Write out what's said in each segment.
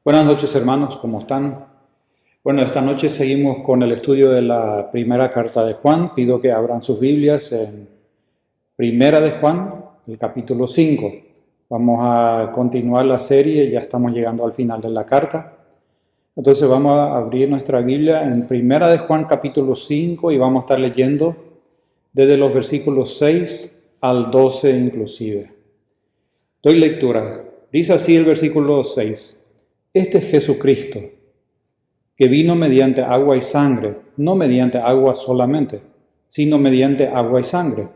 Buenas noches, hermanos, ¿cómo están? Bueno, esta noche seguimos con el estudio de la primera carta de Juan. Pido que abran sus Biblias en Primera de Juan, el capítulo 5. Vamos a continuar la serie, ya estamos llegando al final de la carta. Entonces vamos a abrir nuestra Biblia en Primera de Juan, capítulo 5, y vamos a estar leyendo desde los versículos 6 al 12 inclusive. Doy lectura. Dice así el versículo 6. Este es Jesucristo, que vino mediante agua y sangre, no mediante agua solamente, sino mediante agua y sangre.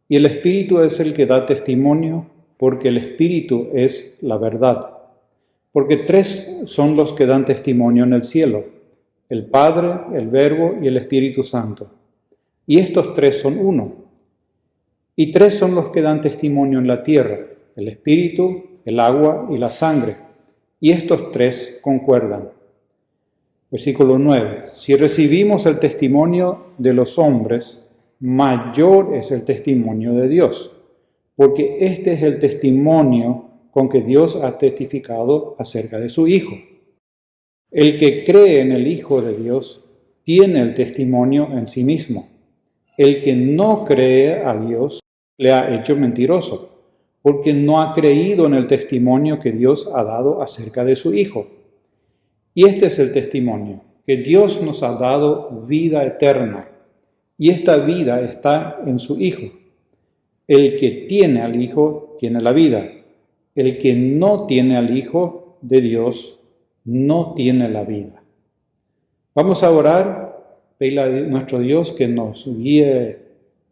Y el Espíritu es el que da testimonio, porque el Espíritu es la verdad. Porque tres son los que dan testimonio en el cielo: el Padre, el Verbo y el Espíritu Santo. Y estos tres son uno. Y tres son los que dan testimonio en la tierra: el Espíritu, el agua y la sangre. Y estos tres concuerdan. Versículo 9. Si recibimos el testimonio de los hombres, mayor es el testimonio de Dios, porque este es el testimonio con que Dios ha testificado acerca de su Hijo. El que cree en el Hijo de Dios tiene el testimonio en sí mismo. El que no cree a Dios le ha hecho mentiroso, porque no ha creído en el testimonio que Dios ha dado acerca de su Hijo. Y este es el testimonio, que Dios nos ha dado vida eterna, y esta vida está en su Hijo. El que tiene al Hijo tiene la vida. El que no tiene al Hijo de Dios no tiene la vida. Vamos a orar, pedirle a nuestro Dios que nos guíe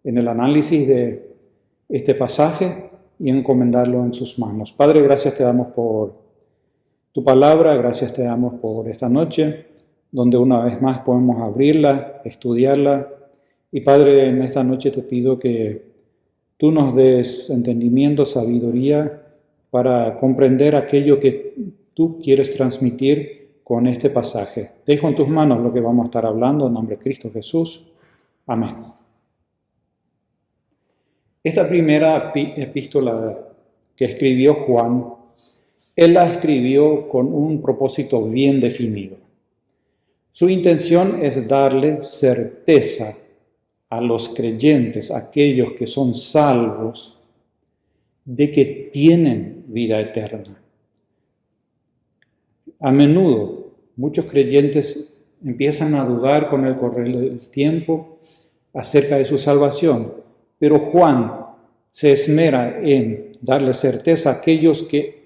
en el análisis de este pasaje y encomendarlo en sus manos. Padre, gracias te damos por tu palabra, gracias te damos por esta noche, donde una vez más podemos abrirla, estudiarla. Y Padre, en esta noche te pido que tú nos des entendimiento, sabiduría, para comprender aquello que tú quieres transmitir con este pasaje. Dejo en tus manos lo que vamos a estar hablando, en nombre de Cristo Jesús. Amén. Esta primera epístola que escribió Juan, él la escribió con un propósito bien definido. Su intención es darle certeza a los creyentes, aquellos que son salvos, de que tienen vida eterna. A menudo, muchos creyentes empiezan a dudar con el correr del tiempo acerca de su salvación, pero Juan se esmera en darle certeza a aquellos que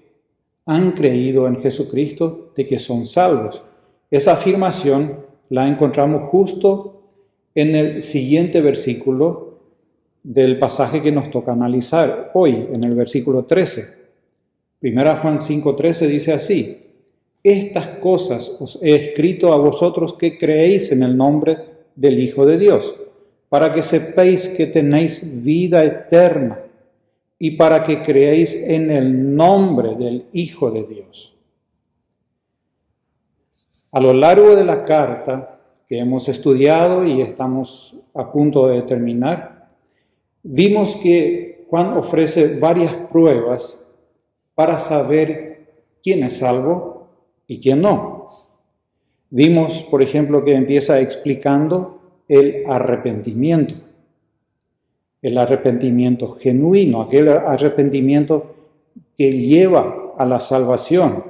han creído en Jesucristo de que son salvos. Esa afirmación la encontramos justo en el siguiente versículo del pasaje que nos toca analizar hoy, en el versículo 13. Primera Juan 5:13 dice así: estas cosas os he escrito a vosotros que creéis en el nombre del Hijo de Dios, para que sepáis que tenéis vida eterna, y para que creáis en el nombre del Hijo de Dios. A lo largo de la carta que hemos estudiado y estamos a punto de terminar, vimos que Juan ofrece varias pruebas para saber quién es salvo y quién no. Vimos, por ejemplo, que empieza explicando el arrepentimiento genuino, aquel arrepentimiento que lleva a la salvación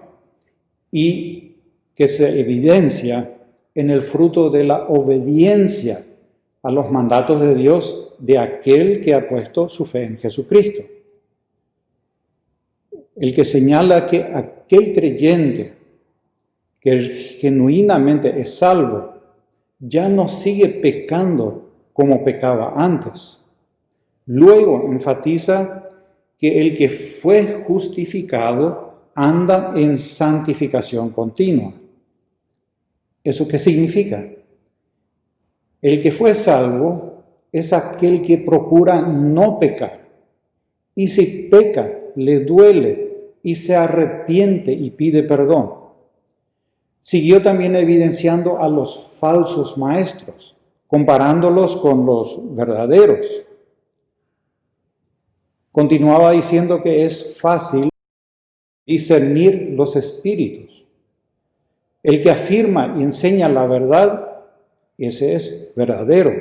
y que se evidencia en el fruto de la obediencia a los mandatos de Dios de aquel que ha puesto su fe en Jesucristo. El que señala que aquel creyente que genuinamente es salvo ya no sigue pecando como pecaba antes. Luego enfatiza que el que fue justificado anda en santificación continua. ¿Eso qué significa? El que fue salvo es aquel que procura no pecar. Y si peca, le duele y se arrepiente y pide perdón. Siguió también evidenciando a los falsos maestros, comparándolos con los verdaderos. Continuaba diciendo que es fácil discernir los espíritus, El que afirma y enseña la verdad, ese es verdadero.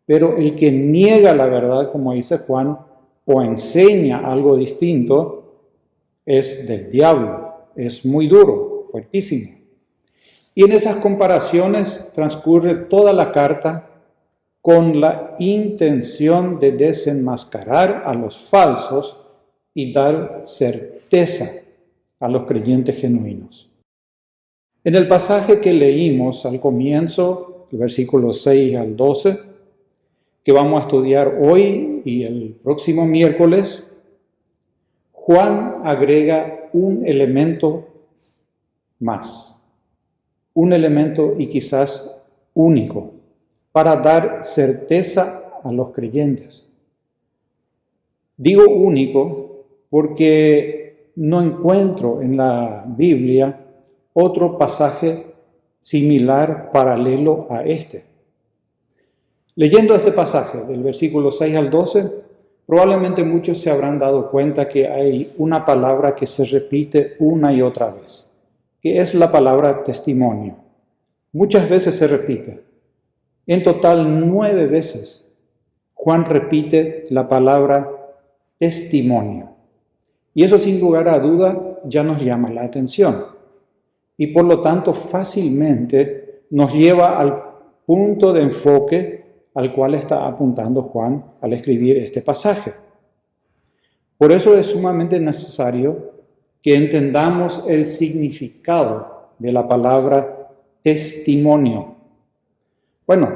Pero el que niega la verdad, como dice Juan, o enseña algo distinto, es del diablo. Es muy duro, fuertísimo. Y en esas comparaciones transcurre toda la carta con la intención de desenmascarar a los falsos y dar certeza a los creyentes genuinos. En el pasaje que leímos al comienzo, el versículo 6 al 12, que vamos a estudiar hoy y el próximo miércoles, Juan agrega un elemento más, un elemento y quizás único, para dar certeza a los creyentes. Digo único porque no encuentro en la Biblia otro pasaje similar, paralelo a este. Leyendo este pasaje, del versículo 6 al 12, probablemente muchos se habrán dado cuenta que hay una palabra que se repite una y otra vez, que es la palabra testimonio. Muchas veces se repite. En total 9 veces Juan repite la palabra testimonio. Y eso sin lugar a duda ya nos llama la atención. Y por lo tanto fácilmente nos lleva al punto de enfoque al cual está apuntando Juan al escribir este pasaje. Por eso es sumamente necesario que entendamos el significado de la palabra testimonio. Bueno,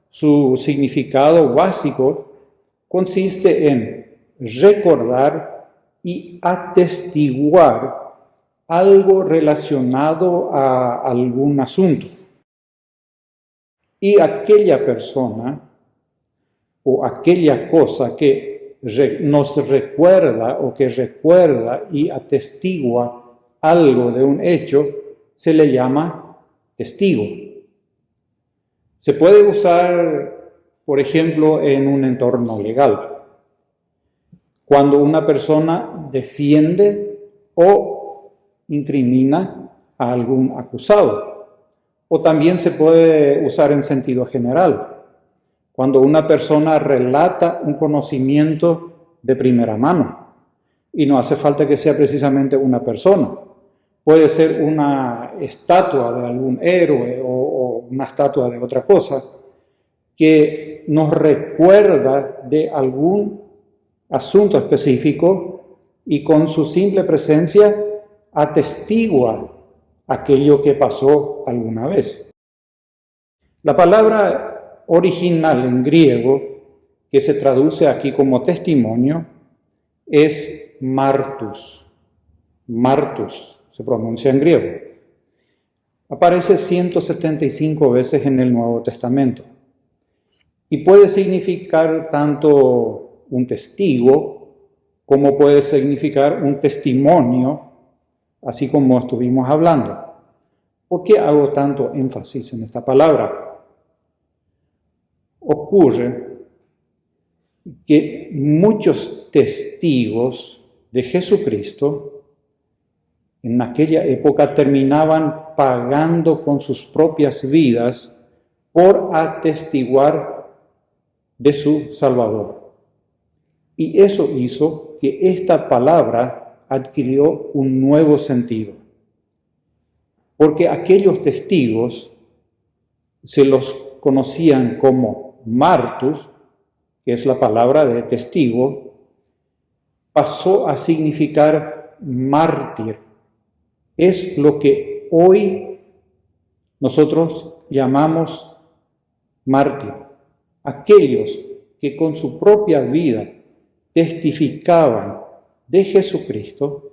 su significado básico consiste en recordar y atestiguar algo relacionado a algún asunto. Y aquella persona o aquella cosa que nos recuerda o que recuerda y atestigua algo de un hecho, se le llama testigo. Se puede usar, por ejemplo, en un entorno legal. Cuando una persona defiende o incrimina a algún acusado. O también se puede usar en sentido general. Cuando una persona relata un conocimiento de primera mano. Y no hace falta que sea precisamente una persona. Puede ser una estatua de algún héroe o una estatua de otra cosa que nos recuerda de algún asunto específico y con su simple presencia atestigua aquello que pasó alguna vez. La palabra original en griego, que se traduce aquí como testimonio, es martus. Martus se pronuncia en griego. Aparece 175 veces en el Nuevo Testamento y puede significar tanto un testigo como puede significar un testimonio, así como estuvimos hablando. ¿Por qué hago tanto énfasis en esta palabra? Ocurre que muchos testigos de Jesucristo en aquella época terminaban pagando con sus propias vidas por atestiguar de su Salvador. Y eso hizo que esta palabra adquirió un nuevo sentido. Porque aquellos testigos se los conocían como martus, que es la palabra de testigo, pasó a significar mártir. Es lo que hoy nosotros llamamos mártir. Aquellos que con su propia vida testificaban de Jesucristo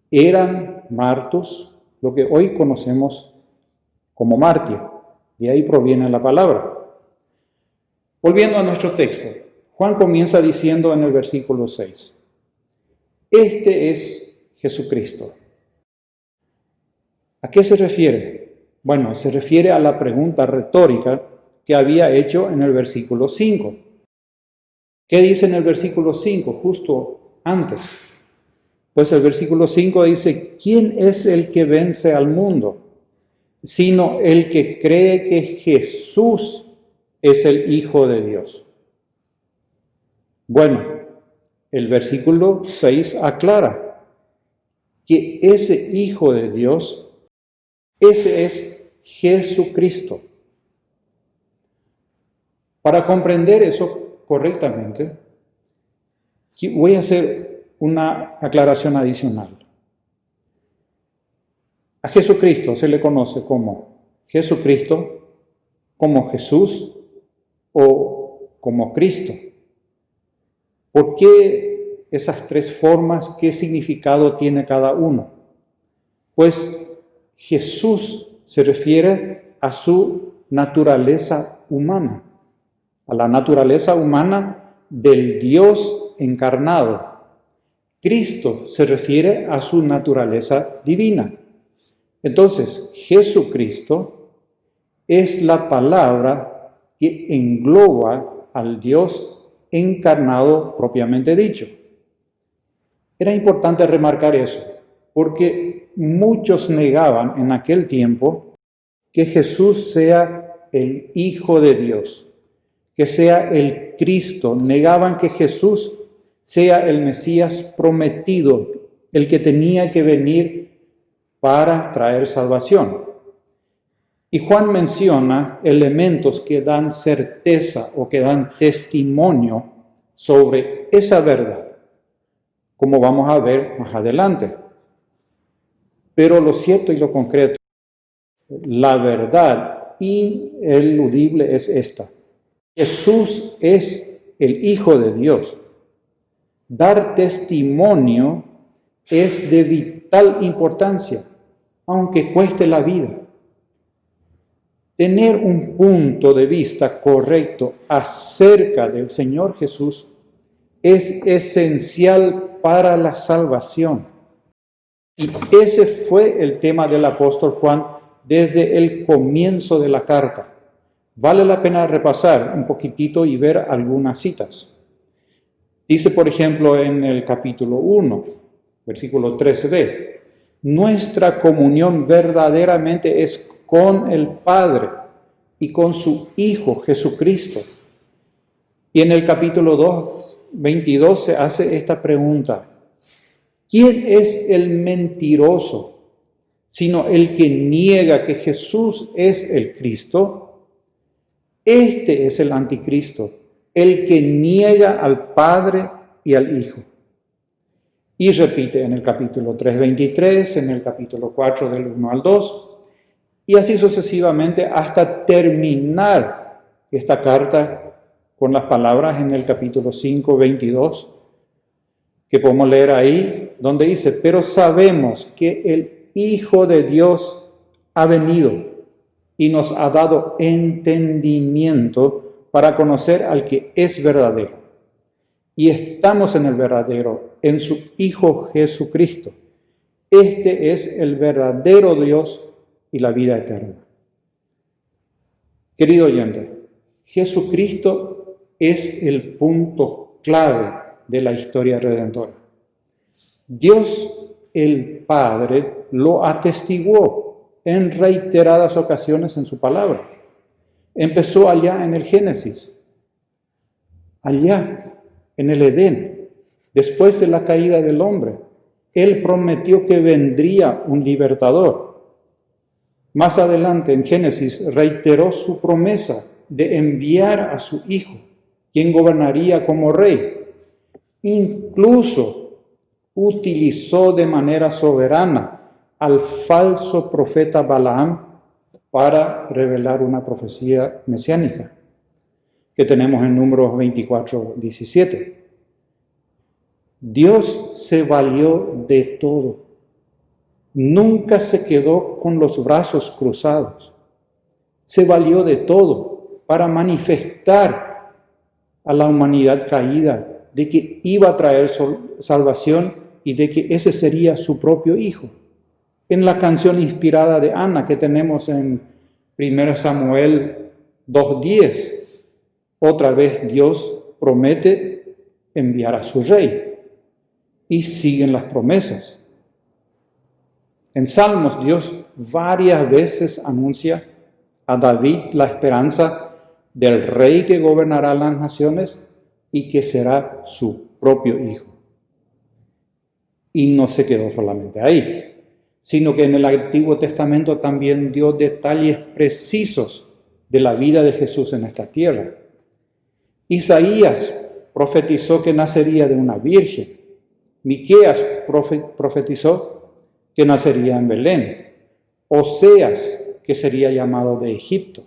eran martus, lo que hoy conocemos como mártir. De ahí proviene la palabra. Volviendo a nuestro texto, Juan comienza diciendo en el versículo 6, este es Jesucristo. ¿A qué se refiere? Bueno, se refiere a la pregunta retórica que había hecho en el versículo 5. ¿Qué dice en el versículo 5, justo antes? Pues el versículo 5 dice, ¿quién es el que vence al mundo? sino el que cree que Jesús es el Hijo de Dios. Bueno, el versículo 6 aclara que ese Hijo de Dios, ese es Jesucristo. Para comprender eso correctamente, voy a hacer una aclaración adicional. A Jesucristo se le conoce como Jesucristo, como Jesús o como Cristo. ¿Por qué esas tres formas? ¿Qué significado tiene cada uno? Pues Jesús se refiere a su naturaleza humana, a la naturaleza humana del Dios encarnado. Cristo se refiere a su naturaleza divina. Entonces, Jesucristo es la palabra que engloba al Dios encarnado propiamente dicho. Era importante remarcar eso, porque muchos negaban en aquel tiempo que Jesús sea el Hijo de Dios, que sea el Cristo. Negaban que Jesús sea el Mesías prometido, el que tenía que venir para traer salvación. Y Juan menciona elementos que dan certeza o que dan testimonio sobre esa verdad, como vamos a ver más adelante. Pero lo cierto y lo concreto, la verdad ineludible es esta: Jesús es el Hijo de Dios. Dar testimonio es de vital importancia, aunque cueste la vida. Tener un punto de vista correcto acerca del Señor Jesús es esencial para la salvación. Y ese fue el tema del apóstol Juan desde el comienzo de la carta. Vale la pena repasar un poquitito y ver algunas citas. Dice, por ejemplo, en el capítulo 1, versículo 13b, nuestra comunión verdaderamente es con el Padre y con su Hijo Jesucristo. Y en el capítulo 2, 22 se hace esta pregunta: ¿quién es el mentiroso, sino el que niega que Jesús es el Cristo? Este es el anticristo, el que niega al Padre y al Hijo. Y repite en el capítulo 3, 23, en el capítulo 4, del 1 al 2, y así sucesivamente hasta terminar esta carta con las palabras en el capítulo 5, 22, que podemos leer ahí, donde dice: pero sabemos que el Hijo de Dios ha venido y nos ha dado entendimiento para conocer al que es verdadero. Y estamos en el verdadero, en su Hijo Jesucristo. Este es el verdadero Dios y la vida eterna. Querido oyente, Jesucristo es el punto clave de la historia redentora. Dios el Padre lo atestiguó en reiteradas ocasiones en su palabra. Empezó allá en el Génesis, allá en el Edén, después de la caída del hombre. Él prometió que vendría un libertador. Más adelante en Génesis reiteró su promesa de enviar a su Hijo, quien gobernaría como rey. Incluso utilizó de manera soberana al falso profeta Balaam para revelar una profecía mesiánica que tenemos en Números 24, 17. Dios se valió de todo. Nunca se quedó con los brazos cruzados. Se valió de todo para manifestar a la humanidad caída de que iba a traer salvación y de que ese sería su propio Hijo. En la canción inspirada de Ana que tenemos en 1 Samuel 2:10, otra vez Dios promete enviar a su rey y siguen las promesas. En Salmos, Dios varias veces anuncia a David la esperanza del rey que gobernará las naciones y que será su propio hijo. Y no se quedó solamente ahí, sino que en el Antiguo Testamento también dio detalles precisos de la vida de Jesús en esta tierra. Isaías profetizó que nacería de una virgen. Miqueas profetizó que nacería en Belén. Oseas, que sería llamado de Egipto.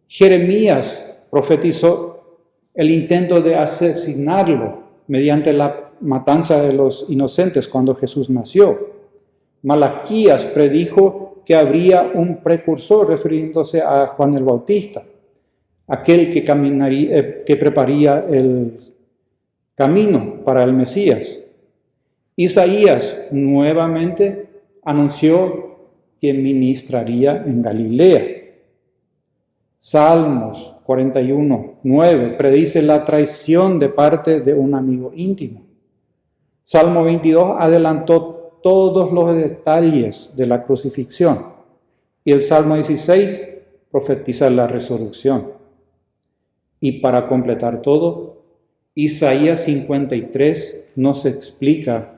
Jeremías profetizó el intento de asesinarlo mediante la matanza de los inocentes cuando Jesús nació. Malaquías predijo que habría un precursor, refiriéndose a Juan el Bautista, aquel que prepararía el camino para el Mesías. Isaías nuevamente anunció que ministraría en Galilea. Salmos 41:9 predice la traición de parte de un amigo íntimo. Salmo 22 adelantó todos los detalles de la crucifixión y el Salmo 16 profetiza la resurrección. Y para completar todo, Isaías 53 nos explica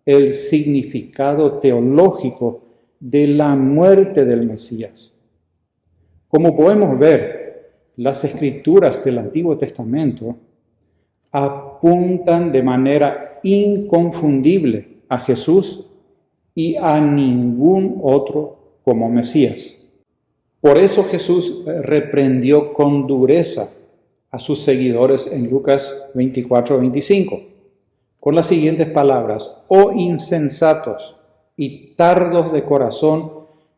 el significado teológico de la muerte del Mesías. Como podemos ver, las escrituras del Antiguo Testamento apuntan de manera inconfundible a Jesús y a ningún otro como Mesías. Por eso Jesús reprendió con dureza a sus seguidores en Lucas 24:25, con las siguientes palabras: «Oh insensatos y tardos de corazón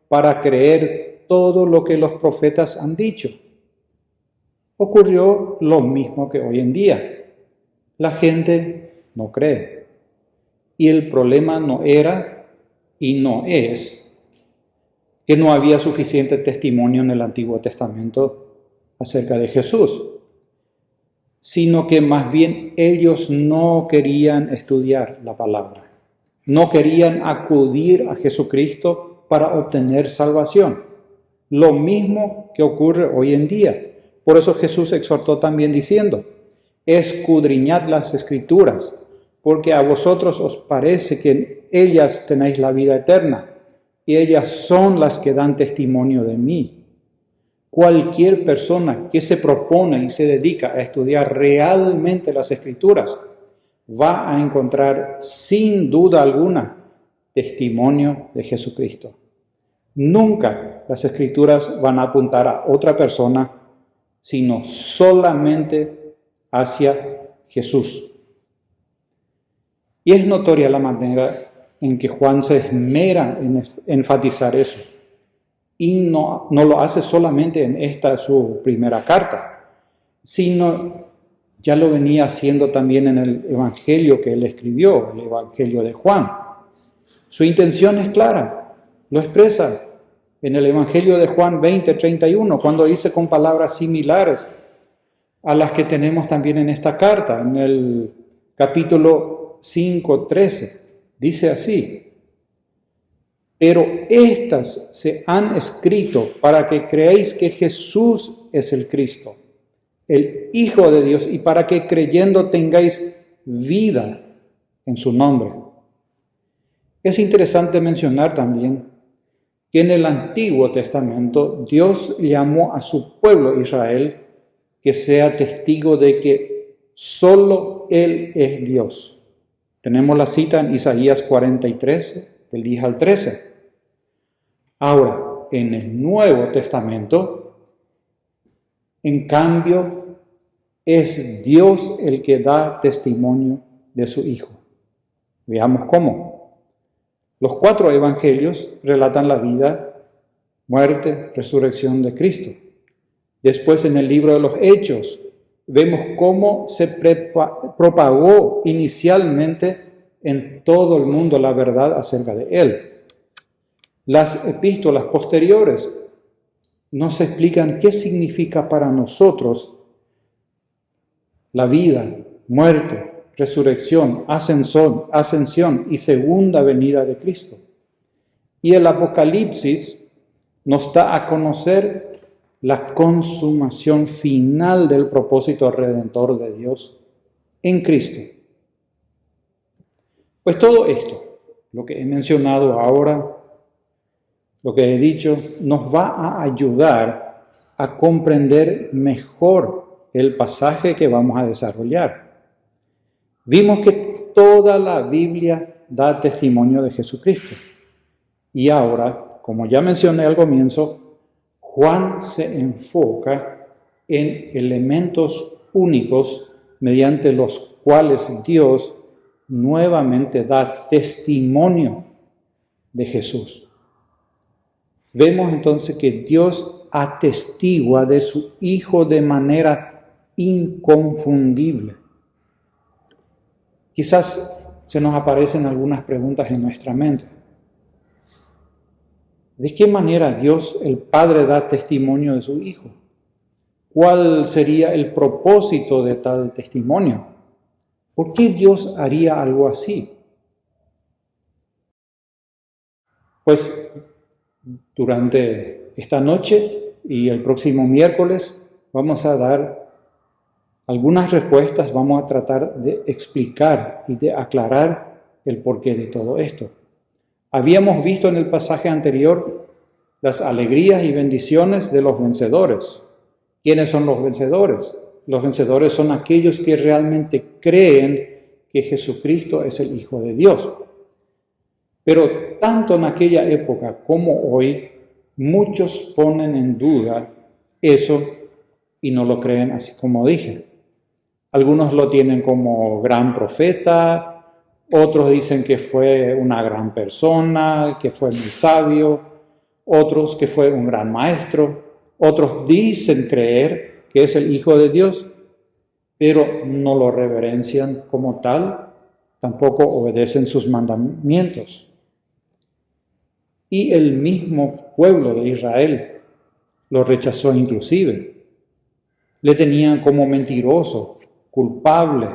para creer todo lo que los profetas han dicho». Ocurrió lo mismo que hoy en día. La gente no cree. Y el problema no era y no es que no había suficiente testimonio en el Antiguo Testamento acerca de Jesús, sino que más bien ellos no querían estudiar la palabra, no querían acudir a Jesucristo para obtener salvación. Lo mismo que ocurre hoy en día. Por eso Jesús exhortó también diciendo: escudriñad las Escrituras, porque a vosotros os parece que en ellas tenéis la vida eterna, y ellas son las que dan testimonio de mí. Cualquier persona que se propone y se dedica a estudiar realmente las Escrituras va a encontrar sin duda alguna testimonio de Jesucristo. Nunca las Escrituras van a apuntar a otra persona, sino solamente hacia Jesús. Y es notoria la manera en que Juan se esmera en enfatizar eso. Y no lo hace solamente en esta su primera carta, sino ya lo venía haciendo también en el Evangelio que él escribió, el Evangelio de Juan. Su intención es clara, lo expresa en el Evangelio de Juan 20:31, cuando dice con palabras similares a las que tenemos también en esta carta, en el capítulo 5:13. Dice así: pero estas se han escrito para que creáis que Jesús es el Cristo, el Hijo de Dios, y para que creyendo tengáis vida en su nombre. Es interesante mencionar también que en el Antiguo Testamento Dios llamó a su pueblo Israel que sea testigo de que solo Él es Dios. Tenemos la cita en Isaías 43, del 10 al 13. Ahora, en el Nuevo Testamento, en cambio, es Dios el que da testimonio de su Hijo. Veamos cómo. Los 4 evangelios relatan la vida, muerte, resurrección de Cristo. Después, en el libro de los Hechos, vemos cómo se propagó inicialmente en todo el mundo la verdad acerca de Él. Las epístolas posteriores nos explican qué significa para nosotros la vida, muerte, resurrección, ascensión y segunda venida de Cristo. Y el Apocalipsis nos da a conocer la consumación final del propósito redentor de Dios en Cristo. Pues todo esto, lo que he mencionado ahora, lo que he dicho, nos va a ayudar a comprender mejor el pasaje que vamos a desarrollar. Vimos que toda la Biblia da testimonio de Jesucristo. Y ahora, como ya mencioné al comienzo, Juan se enfoca en elementos únicos mediante los cuales Dios nuevamente da testimonio de Jesús. Vemos entonces que Dios atestigua de su Hijo de manera inconfundible. Quizás se nos aparecen algunas preguntas en nuestra mente. ¿De qué manera Dios, el Padre, da testimonio de su Hijo? ¿Cuál sería el propósito de tal testimonio? ¿Por qué Dios haría algo así? Pues durante esta noche y el próximo miércoles vamos a dar algunas respuestas, vamos a tratar de explicar y de aclarar el porqué de todo esto. Habíamos visto en el pasaje anterior las alegrías y bendiciones de los vencedores. ¿Quiénes son los vencedores? Los vencedores son aquellos que realmente creen que Jesucristo es el Hijo de Dios. Pero tanto en aquella época como hoy, muchos ponen en duda eso y no lo creen así como dije. Algunos lo tienen como gran profeta, otros dicen que fue una gran persona, que fue muy sabio, otros que fue un gran maestro, otros dicen creer que es el Hijo de Dios, pero no lo reverencian como tal, tampoco obedecen sus mandamientos. Y el mismo pueblo de Israel lo rechazó inclusive. Le tenían como mentiroso, culpable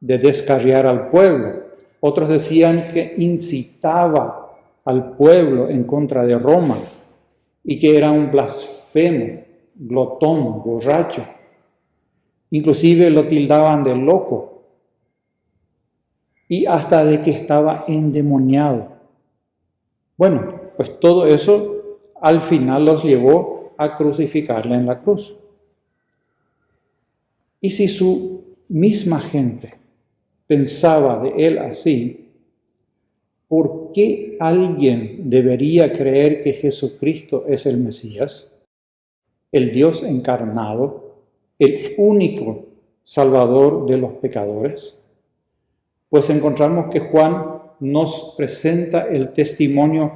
de descarriar al pueblo. Otros decían que incitaba al pueblo en contra de Roma y que era un blasfemo, glotón, borracho. Inclusive lo tildaban de loco y hasta de que estaba endemoniado. Bueno, pues todo eso al final los llevó a crucificarle en la cruz. Y si su misma gente pensaba de él así, ¿por qué alguien debería creer que Jesucristo es el Mesías, el Dios encarnado, el único Salvador de los pecadores? Pues encontramos que Juan nos presenta el testimonio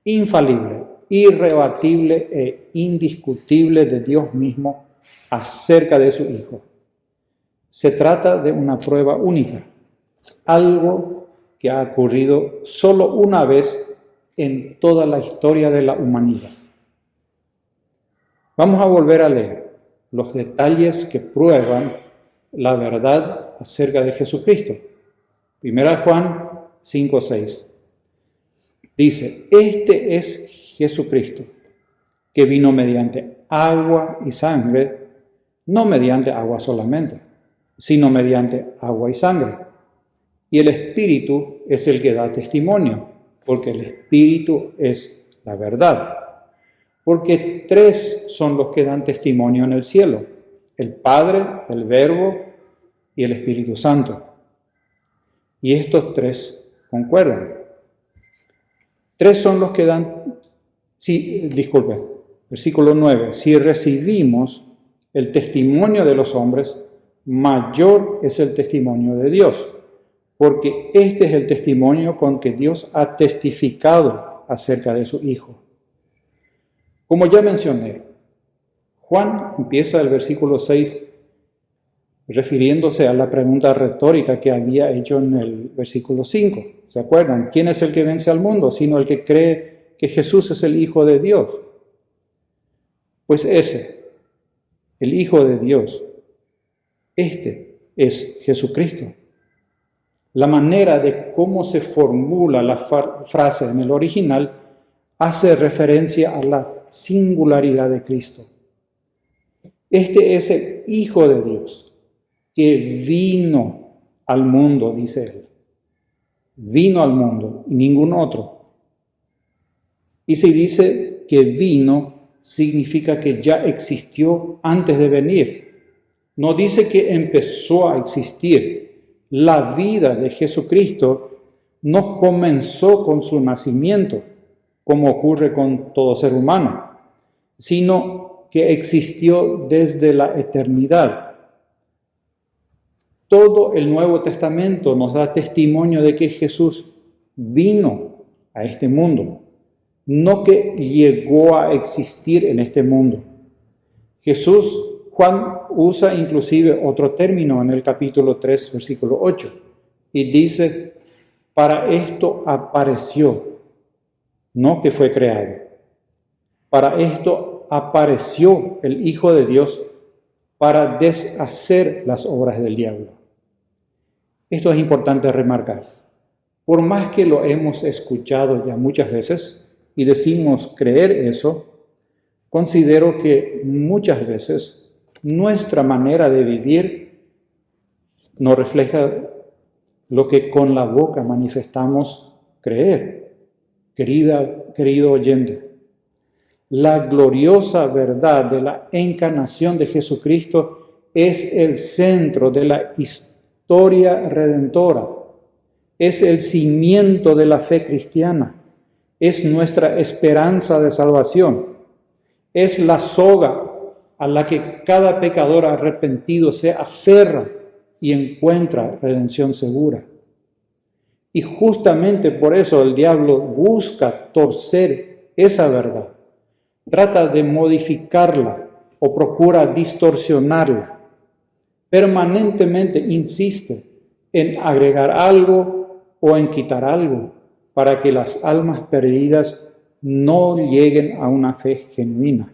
infalible, irrebatible e indiscutible de Dios mismo acerca de su Hijo. Se trata de una prueba única, algo que ha ocurrido solo una vez en toda la historia de la humanidad. Vamos a volver a leer los detalles que prueban la verdad acerca de Jesucristo. 1 Juan 5:6. Dice, este es Jesucristo, que vino mediante agua y sangre, no mediante agua solamente, sino mediante agua y sangre. Y el Espíritu es el que da testimonio, porque el Espíritu es la verdad. Porque tres son los que dan testimonio en el cielo, el Padre, el Verbo y el Espíritu Santo. Y estos tres concuerdan. Tres son los que dan, versículo 9, si recibimos el testimonio de los hombres, mayor es el testimonio de Dios, porque este es el testimonio con que Dios ha testificado acerca de su Hijo. Como ya mencioné, Juan empieza el versículo 6 refiriéndose a la pregunta retórica que había hecho en el versículo 5. ¿Se acuerdan? ¿Quién es el que vence al mundo? Sino el que cree que Jesús es el Hijo de Dios. Pues ese, el Hijo de Dios, este es Jesucristo. la manera de cómo se formula la frase en el original hace referencia a la singularidad de Cristo. Este es el Hijo de Dios que vino al mundo, dice él. Vino al mundo y ningún otro. Y si dice que vino, significa que ya existió antes de venir. No dice que empezó a existir. La vida de Jesucristo no comenzó con su nacimiento, como ocurre con todo ser humano, sino que existió desde la eternidad. Todo el Nuevo Testamento nos da testimonio de que Jesús vino a este mundo, no que llegó a existir en este mundo. Juan usa inclusive otro término en el capítulo 3, versículo 8, y dice, para esto apareció, no que fue creado. Para esto apareció el Hijo de Dios para deshacer las obras del diablo. Esto es importante remarcar. Por más que lo hemos escuchado ya muchas veces y decimos creer eso, considero que muchas veces nuestra manera de vivir no refleja lo que con la boca manifestamos creer. Querido oyente, la gloriosa verdad de la encarnación de Jesucristo es el centro de la historia redentora, es el cimiento de la fe cristiana, es nuestra esperanza de salvación, es la soga a la que cada pecador arrepentido se aferra y encuentra redención segura. Y justamente por eso el diablo busca torcer esa verdad, trata de modificarla o procura distorsionarla. Permanentemente insiste en agregar algo o en quitar algo para que las almas perdidas no lleguen a una fe genuina.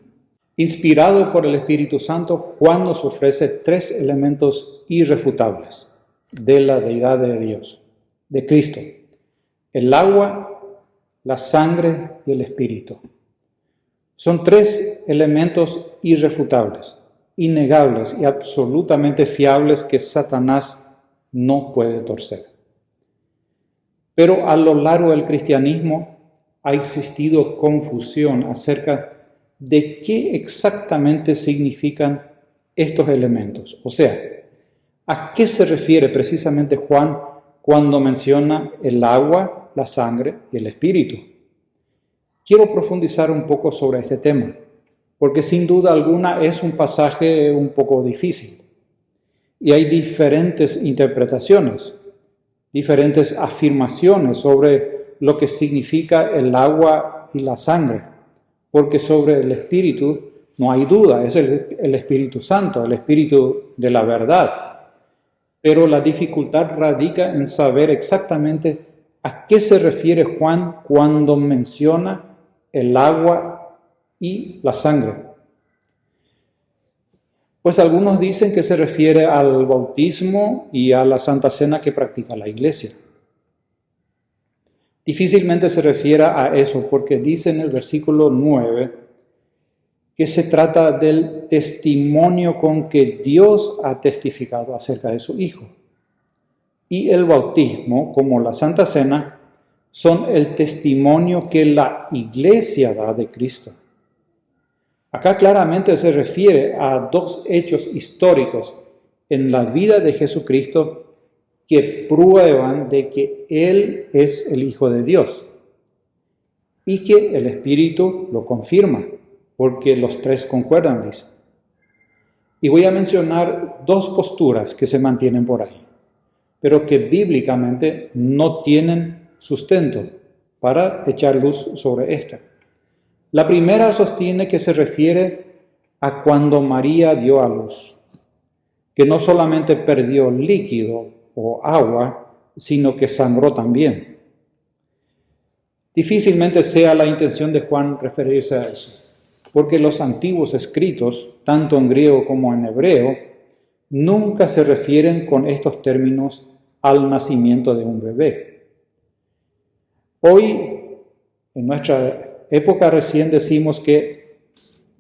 Inspirado por el Espíritu Santo, Juan nos ofrece 3 elementos irrefutables de la deidad de Dios, de Cristo: el agua, la sangre y el Espíritu. Son 3 elementos irrefutables, innegables y absolutamente fiables que Satanás no puede torcer. Pero a lo largo del cristianismo ha existido confusión acerca de qué exactamente significan estos elementos. O sea, ¿a qué se refiere precisamente Juan cuando menciona el agua, la sangre y el Espíritu? Quiero profundizar un poco sobre este tema, porque sin duda alguna es un pasaje un poco difícil. Y hay diferentes interpretaciones, diferentes afirmaciones sobre lo que significa el agua y la sangre, porque sobre el Espíritu no hay duda, es el Espíritu Santo, el Espíritu de la verdad. Pero la dificultad radica en saber exactamente a qué se refiere Juan cuando menciona el agua y la sangre. Pues algunos dicen que se refiere al bautismo y a la Santa Cena que practica la Iglesia. Difícilmente se refiere a eso porque dice en el versículo 9 que se trata del testimonio con que Dios ha testificado acerca de su Hijo. Y el bautismo, como la Santa Cena, son el testimonio que la Iglesia da de Cristo. Acá claramente se refiere a 2 hechos históricos en la vida de Jesucristo que prueban de que Él es el Hijo de Dios y que el Espíritu lo confirma, porque los 3 concuerdan, dice. Y voy a mencionar 2 posturas que se mantienen por ahí, pero que bíblicamente no tienen sustento para echar luz sobre esto. La primera sostiene que se refiere a cuando María dio a luz, que no solamente perdió líquido o agua, sino que sangró también. Difícilmente sea la intención de Juan referirse a eso, porque los antiguos escritos, tanto en griego como en hebreo, nunca se refieren con estos términos al nacimiento de un bebé. Hoy, en nuestra época recién decimos que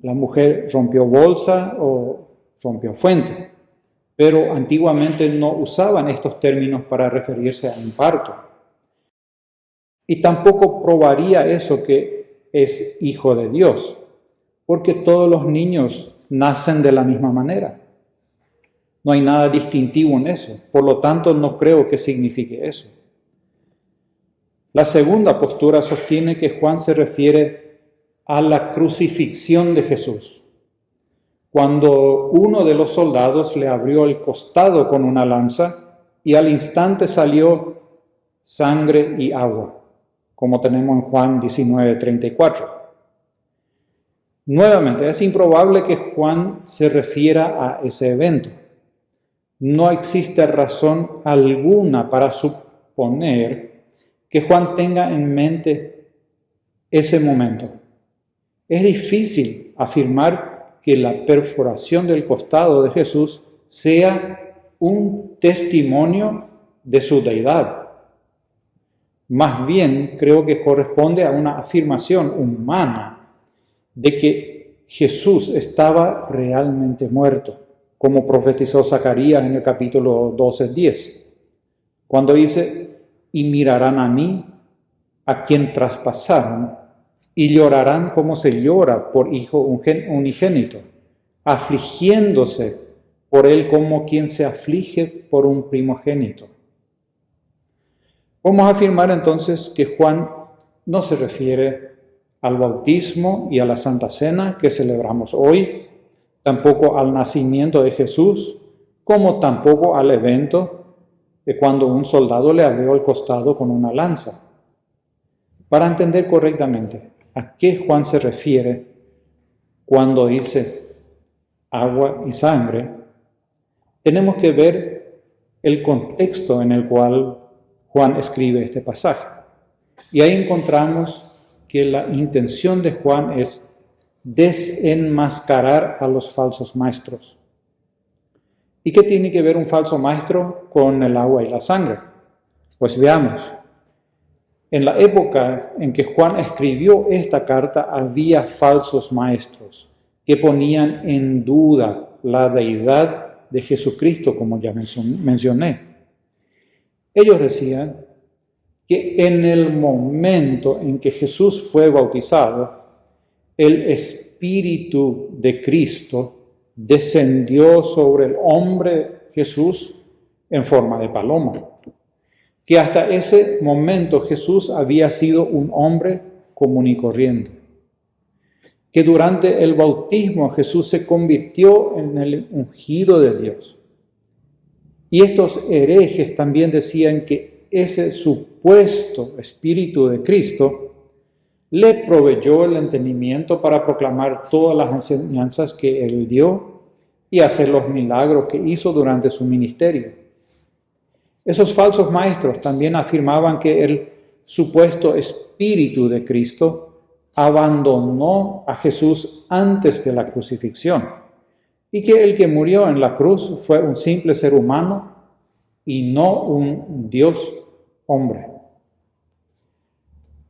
la mujer rompió bolsa o rompió fuente, pero antiguamente no usaban estos términos para referirse a un parto. Y tampoco probaría eso que es hijo de Dios, porque todos los niños nacen de la misma manera. No hay nada distintivo en eso, por lo tanto no creo que signifique eso. La segunda postura sostiene que Juan se refiere a la crucifixión de Jesús, cuando uno de los soldados le abrió el costado con una lanza y al instante salió sangre y agua, como tenemos en Juan 19:34. Nuevamente, es improbable que Juan se refiera a ese evento. No existe razón alguna para suponer que Juan tenga en mente ese momento. Es difícil afirmar que la perforación del costado de Jesús sea un testimonio de su deidad. Más bien, creo que corresponde a una afirmación humana de que Jesús estaba realmente muerto, como profetizó Zacarías en el capítulo 12:10, cuando dice: y mirarán a mí, a quien traspasaron, y llorarán como se llora por hijo unigénito, afligiéndose por él como quien se aflige por un primogénito. Vamos a afirmar entonces que Juan no se refiere al bautismo y a la Santa Cena que celebramos hoy, tampoco al nacimiento de Jesús, como tampoco al evento de cuando un soldado le abrió el costado con una lanza. Para entender correctamente a qué Juan se refiere cuando dice agua y sangre, tenemos que ver el contexto en el cual Juan escribe este pasaje. Y ahí encontramos que la intención de Juan es desenmascarar a los falsos maestros. ¿Y qué tiene que ver un falso maestro con el agua y la sangre? Pues veamos. En la época en que Juan escribió esta carta había falsos maestros que ponían en duda la deidad de Jesucristo, como ya mencioné. Ellos decían que en el momento en que Jesús fue bautizado, el Espíritu de Cristo descendió sobre el hombre Jesús en forma de paloma. Que hasta ese momento Jesús había sido un hombre común y corriente. Que durante el bautismo Jesús se convirtió en el ungido de Dios. Y estos herejes también decían que ese supuesto Espíritu de Cristo le proveyó el entendimiento para proclamar todas las enseñanzas que él dio y hacer los milagros que hizo durante su ministerio. Esos falsos maestros también afirmaban que el supuesto Espíritu de Cristo abandonó a Jesús antes de la crucifixión y que el que murió en la cruz fue un simple ser humano y no un Dios hombre.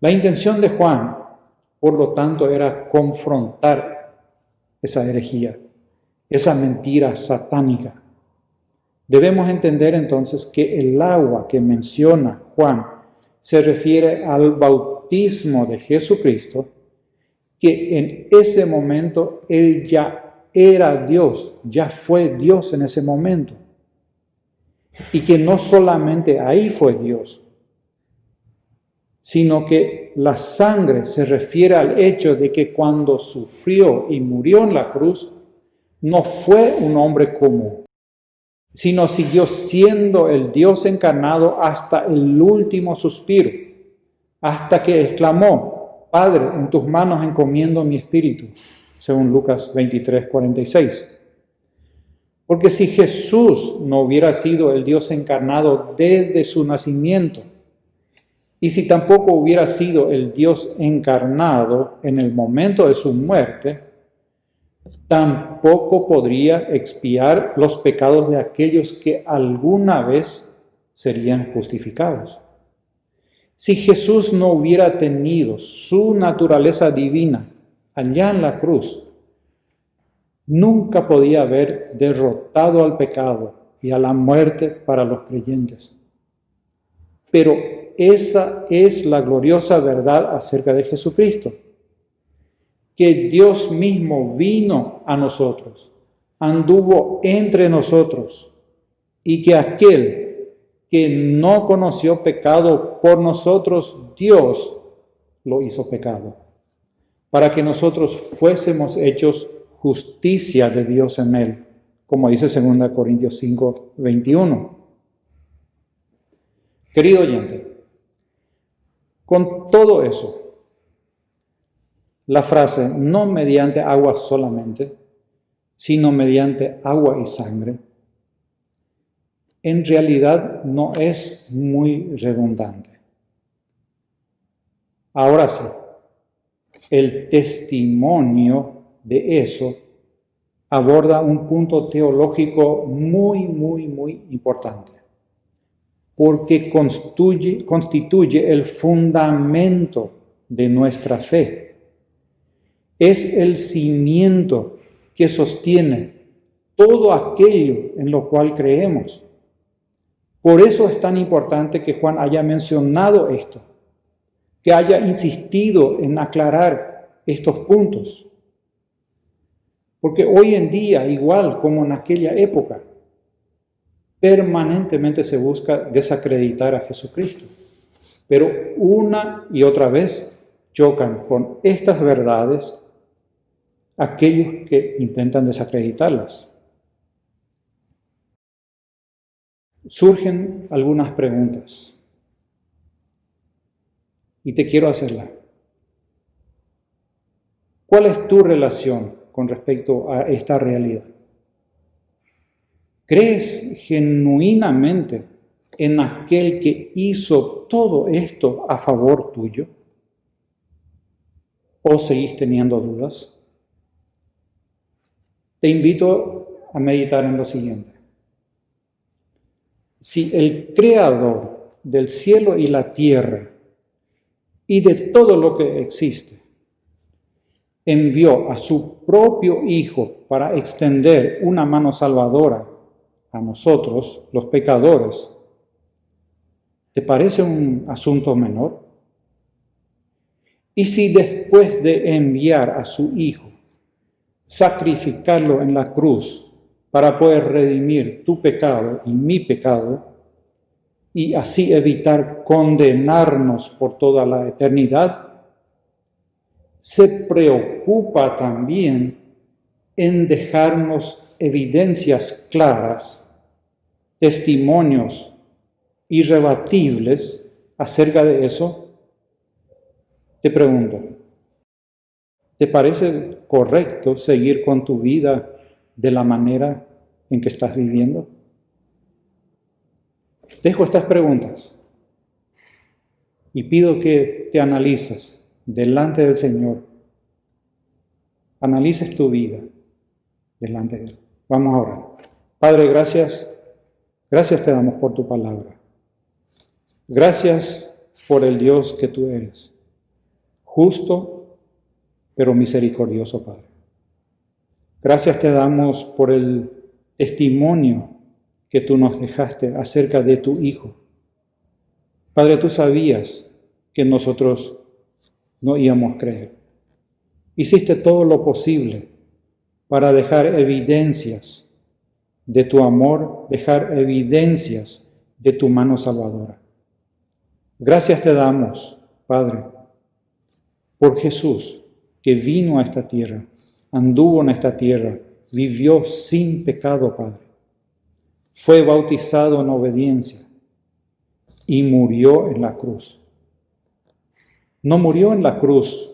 La intención de Juan, por lo tanto, era confrontar esa herejía, esa mentira satánica. Debemos entender entonces que el agua que menciona Juan se refiere al bautismo de Jesucristo, que en ese momento él ya era Dios, ya fue Dios en ese momento. Y que no solamente ahí fue Dios, sino que la sangre se refiere al hecho de que cuando sufrió y murió en la cruz, no fue un hombre común, sino siguió siendo el Dios encarnado hasta el último suspiro, hasta que exclamó: Padre, en tus manos encomiendo mi espíritu, según Lucas 23:46. Porque si Jesús no hubiera sido el Dios encarnado desde su nacimiento, y si tampoco hubiera sido el Dios encarnado en el momento de su muerte, tampoco podría expiar los pecados de aquellos que alguna vez serían justificados. Si Jesús no hubiera tenido su naturaleza divina allá en la cruz, nunca podía haber derrotado al pecado y a la muerte para los creyentes. Pero esa es la gloriosa verdad acerca de Jesucristo, que Dios mismo vino a nosotros, anduvo entre nosotros, y que aquel que no conoció pecado por nosotros, Dios lo hizo pecado, para que nosotros fuésemos hechos justicia de Dios en él, como dice 2 Corintios 5, 21. Querido oyente, con todo eso, la frase no mediante agua solamente, sino mediante agua y sangre, en realidad no es muy redundante. Ahora sí, el testimonio de eso aborda un punto teológico muy importante, porque constituye el fundamento de nuestra fe. Es el cimiento que sostiene todo aquello en lo cual creemos. Por eso es tan importante que Juan haya mencionado esto, que haya insistido en aclarar estos puntos. Porque hoy en día, igual como en aquella época, permanentemente se busca desacreditar a Jesucristo. Pero una y otra vez chocan con estas verdades aquellos que intentan desacreditarlas. Surgen algunas preguntas y te quiero hacerlas. ¿Cuál es tu relación con respecto a esta realidad? ¿Crees genuinamente en aquel que hizo todo esto a favor tuyo? ¿O seguís teniendo dudas? Te invito a meditar en lo siguiente. Si el Creador del cielo y la tierra y de todo lo que existe envió a su propio Hijo para extender una mano salvadora a nosotros, los pecadores, ¿te parece un asunto menor? Y si después de enviar a su Hijo, sacrificarlo en la cruz para poder redimir tu pecado y mi pecado, y así evitar condenarnos por toda la eternidad, se preocupa también en dejarnos evidencias claras, testimonios irrebatibles acerca de eso? Te pregunto, ¿te parece correcto seguir con tu vida de la manera en que estás viviendo? Dejo estas preguntas y pido que te analices delante del Señor. Analices tu vida delante de Él. Vamos a orar. Padre, gracias te damos por tu palabra. Gracias por el Dios que tú eres, justo pero misericordioso, Padre. Gracias te damos por el testimonio que tú nos dejaste acerca de tu Hijo. Padre, tú sabías que nosotros no íbamos a creer. Hiciste todo lo posible para dejar evidencias de tu amor, dejar evidencias de tu mano salvadora. Gracias te damos, Padre, por Jesús, que vino a esta tierra, anduvo en esta tierra, vivió sin pecado, Padre. Fue bautizado en obediencia y murió en la cruz. No murió en la cruz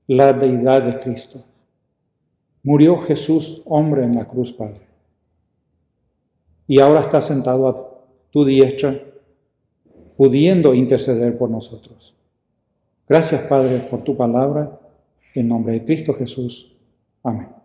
la deidad de Cristo. Murió Jesús, hombre, en la cruz, Padre. Y ahora está sentado a tu diestra, pudiendo interceder por nosotros. Gracias, Padre, por tu palabra. En nombre de Cristo Jesús. Amén.